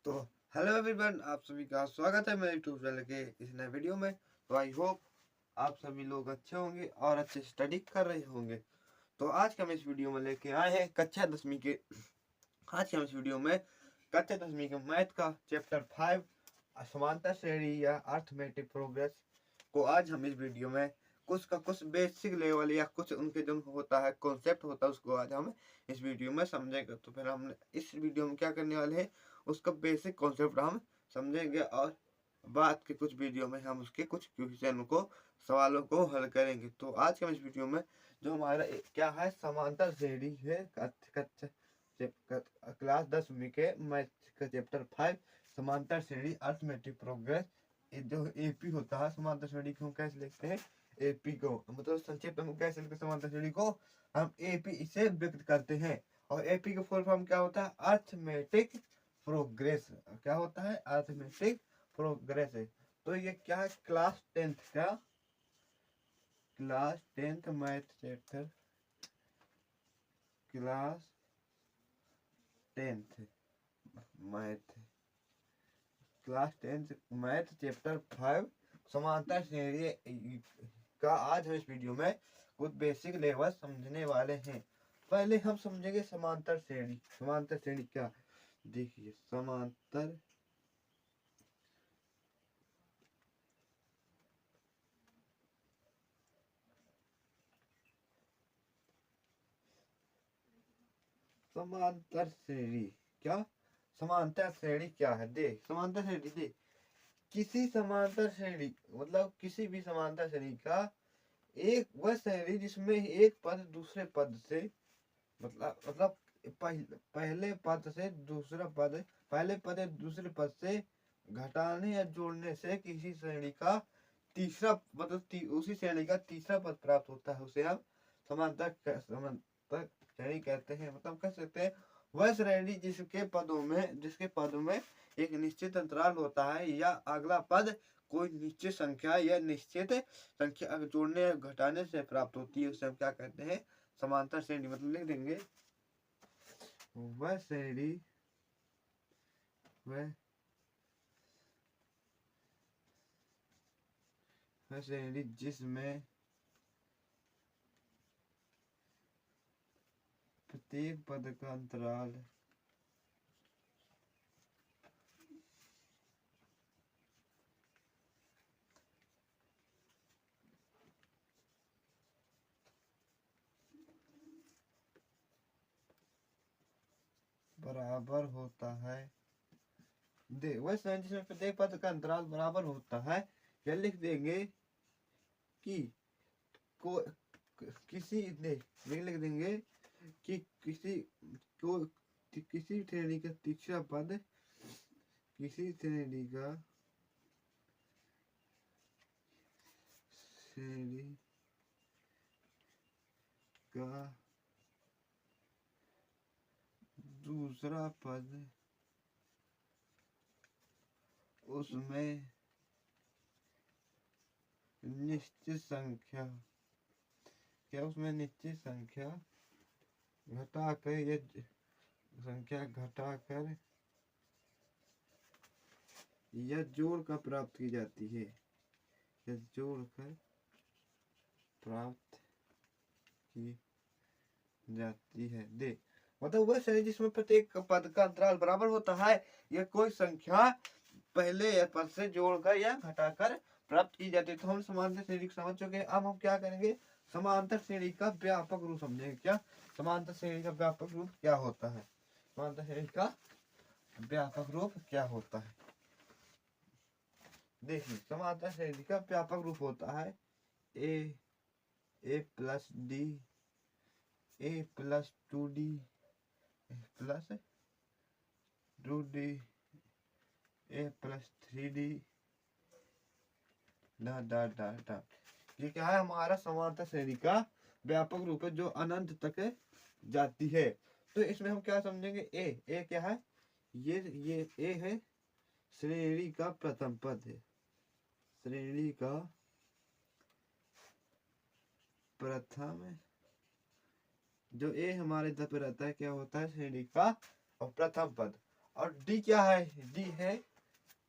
तो hello everyone, आप सभी का स्वागत है मेरे यूट्यूब चैनल के इस नए वीडियो में। तो आई होप आप सभी लोग अच्छे होंगे और अच्छे स्टडी कर रहे होंगे। तो आज के हम इस वीडियो में लेके आए हैं कक्षा 10वीं के आज के हम इस वीडियो में कक्षा 10वीं के मैथ का चैप्टर 5 समांतर श्रेणी या अर्थमेटिक प्रोग्रेस को आज हम इस वीडियो में कुछ बेसिक लेवल या कुछ उनके जो होता है कॉन्सेप्ट होता है उसको आज हम इस वीडियो में समझेंगे। तो फिर हम इस वीडियो में क्या करने वाले हैं, उसका बेसिक कॉन्सेप्ट हम समझेंगे और बाद के कुछ वीडियो में हम उसके कुछ क्वेश्चन को सवालों को हल करेंगे। तो आज के हम इस वीडियो में जो हमारा क्या है समांतर श्रेणी है क्लास 10वीं के मैथ का चैप्टर 5 समांतर श्रेणी अर्थमेटिक प्रोग्रेस। जो एपी होता है समांतर श्रेणी को हम कैसे लिखते हैं, एपी को मतलब संक्षिप्त में कैसे लिखते हैं समांतर श्रेणी को हम एपी इसे व्यक्त करते हैं। और एपी का फुल फॉर्म क्या होता है, अर्थमेटिक प्रोग्रेस। क्या होता है, अर्थमेटिक प्रोग्रेस है। तो ये क्या है, class 10th math chapter class 10th math chapter 5 समांतर श्रेणी का आज हम इस वीडियो में कुछ बेसिक लेवल समझने वाले हैं। पहले हम समझेंगे समांतर श्रेणी क्या। देखिए समांतर श्रेणी क्या, समांतर श्रेणी क्या है। देख समांतर श्रेणी देख, किसी समांतर श्रेणी मतलब किसी भी समांतर श्रेणी का एक वह श्रेणी जिसमें एक पद दूसरे पद से मतलब पहले पद से दूसरा पद पहले पद दूसरे पद से घटाने या जोड़ने से किसी श्रेणी का तीसरा मतलब उसी श्रेणी का तीसरा पद प्राप्त होता है, उसे हम समांतर श्रेणी कहते हैं। मतलब कह सकते हैं वह श्रेणी जिसके पदों में एक निश्चित अंतराल होता है या अगला पद कोई निश्चित संख्या या निश्चित संख्या जोड़ने या घटाने से प्राप्त होती है, उसे हम क्या कहते हैं, समांतर श्रेणी। मतलब लिख देंगे वह श्रेणी जिसमें प्रत्येक पद का अंतराल बराबर होता है। वह श्रेणी जिसमें प्रत्येक पद का अंतराल बराबर होता है, या लिख देंगे कि को किसी लिख देंगे कि किसी श्रेणी का तीसरा पद किसी श्रेणी का दूसरा पद उसमें निश्चित संख्या घटाकर या जोड़ कर प्राप्त की जाती है, देख मतलब वह श्रेणी जिसमें प्रत्येक पद का अंतराल बराबर होता है या कोई संख्या पहले पद से जोड़कर या घटाकर प्राप्त की जाती है। तो हम समांतर श्रेणी समझ चुके। अब हम क्या करेंगे, समांतर श्रेणी का व्यापक रूप समझेंगे। क्या समांतर श्रेणी का व्यापक रूप क्या होता है, समांतर श्रेणी का व्यापक रूप क्या होता है। देखिए समांतर श्रेणी का व्यापक रूप होता है A plus D A plus 2d plus 2d A plus 3d ये क्या है, हमारा समांतर श्रेणी का व्यापक रूप है जो अनंत तक जाती है। तो इसमें हम क्या समझेंगे, ए क्या है, ये ए है श्रेणी का प्रथम पद है, श्रेणी का प्रथम जो ए हमारे इधर पे रहता है क्या होता है, श्रेणी का और प्रथम पद। और डी क्या है, डी है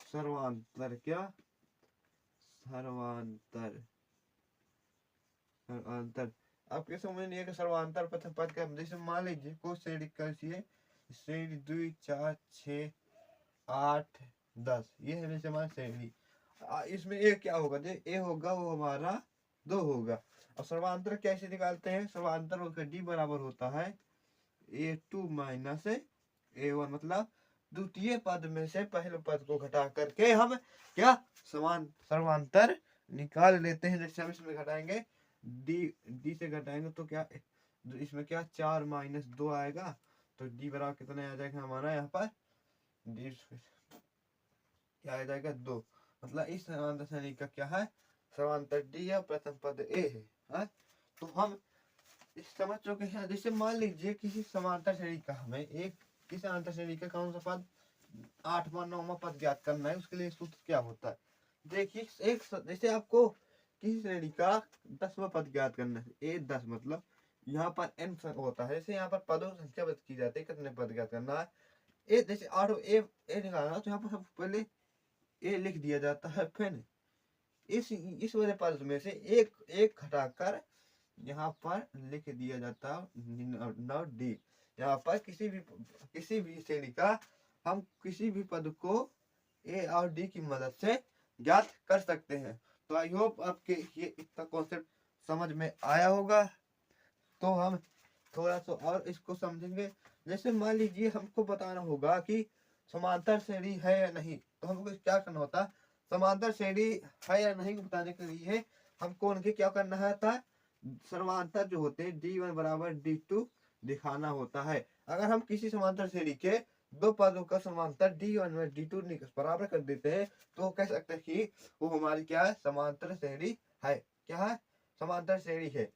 सर्वांतर, क्या सर्वांतर, सर्वांतर। आपके समझ नहीं है कि सर्वांतर प्रथम पद का, जैसे मान लीजिए कोई श्रेणी कैसी, श्रेणी 2 4 6 8 10, ये है जैसे हमारी श्रेणी। इसमें ए क्या होगा, जो ए होगा वो हमारा 2 होगा। और सर्वांतर कैसे निकालते हैं, सर्वांतर उसका डी बराबर होता है A2 माइनस A1, मतलब द्वितीय पद में से पहले पद को घटा करके हम क्या सर्वांतर निकाल लेते हैं। जैसे हम इसमें घटाएंगे डी से घटाएंगे तो क्या इसमें क्या 4 माइनस 2 आएगा, तो डी बराबर कितना आ जाएगा हमारा यहाँ पर, डी क्या आ जाएगा 2। मतलब इस समांतर श्रेणी का क्या है, समांतर डी है, प्रथम पद ए है, हा? तो हम इस समझ चुके हैं। जैसे मान लीजिए किसी समांतर श्रेणी का हमें किसी समांतर श्रेणी का कौन सा पद 8वां 9वां पद ज्ञात करना है, उसके लिए सूत्र क्या होता है। देखिए जैसे आपको किसी श्रेणी का 10वां पद ज्ञात करना है, ए 10, मतलब यहाँ पर n होता है, जैसे यहाँ पर पदों की संख्या की जाती है, कितने पद ज्ञात करना है, ए जैसे 8 ए निकालना, तो यहाँ पर सबसे पहले ए लिख दिया जाता है, फिर इस वाले पद में से एक घटाकर यहाँ पर लिख दिया जाता है नौ डी। यहाँ पर किसी भी श्रेणी का हम किसी भी पद को ए और डी की मदद से ज्ञात कर सकते हैं। तो आई होप आपके ये इतना कॉन्सेप्ट समझ में आया होगा। तो हम थोड़ा सा और इसको समझेंगे। जैसे मान लीजिए हमको बताना होगा कि समांतर श्रेणी है या नहीं, तो हमको क्या करना होता है, समांतर श्रेणी है या नहीं बताने के लिए हमको उनके क्या करना है था, सर्वांतर जो होते हैं D1 बराबर D2 दिखाना होता है। अगर हम किसी समांतर श्रेणी के दो पदों का समांतर D1 में D2 बराबर कर देते हैं, तो कह सकते हैं कि वो हमारी क्या है, समांतर श्रेणी है। क्या है, समांतर श्रेणी है।